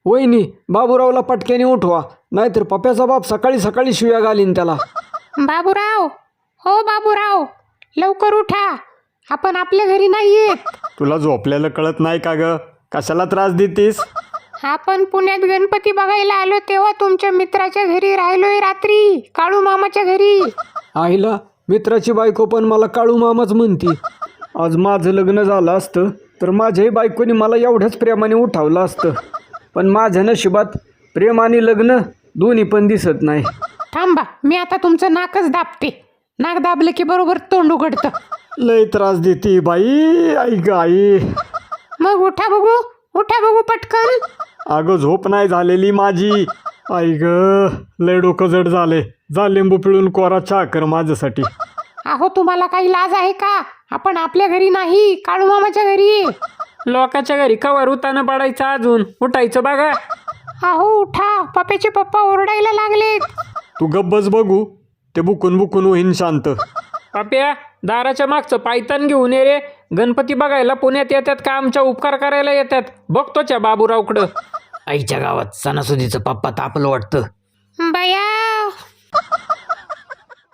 वहिनी बाबूरावला पटक्याने उठवा, नाहीतर पप्याचा बाप सकाळी सकाळी शिव्या घालीन त्याला. बाबूराव, हो बाबूराव, लवकर उठा, आपण आपल्या घरी नाही येत. तुला झोपलेलं कळत नाही का ग? कशाला त्रास देतीस? आपण पुण्यात गणपती बघायला आलो तेव्हा तुमच्या मित्राच्या घरी राहिलोय रात्री, काळू मामाच्या घरी. आईला मित्राची बायको पण मला काळू मामाच म्हणती. आज माझं लग्न झालं असतं तर माझ्याही बायकोनी मला एवढ्याच प्रेमाने उठावलं असतं, पण माझ्या नशिबात प्रेम आणि लग्न दोन्ही पण दिसत नाही. थांबा, मी आता तुमचं नाकच दाबते. नाक दाबलं की बरोबर तोंड उघडतं. लय त्रास देती बाई. आई ग आई. मग उठा बघू, उठा बघू पटकन. अगं झोप नाही झालेली माझी. आई ग लय डोकं जड झाले. जा लिंबू पिळून कोरा चहा कर माझ्यासाठी. अहो तुम्हाला काही लाज आहे का? आपण आपल्या घरी नाही, काळू मामाच्या घरी. लोकाच्या घरी कवर उतानं पडायचं, अजून उठायचं बघा. अहो उठा, पप्याचे पप्पा ओरडायला लागलेत. तू गब्बस बघू, ते बुकून बुकून होईन शांत. पाप्या, दाराच्या मागचं पायतान घेऊन ये रे. गणपती बघायला पुण्यात येतात का आमच्या उपकार करायला येतात? बघतोच्या बाबूरावकडं. आईच्या गावात सणासुदीचं पप्पा तापलं वाटतं. बया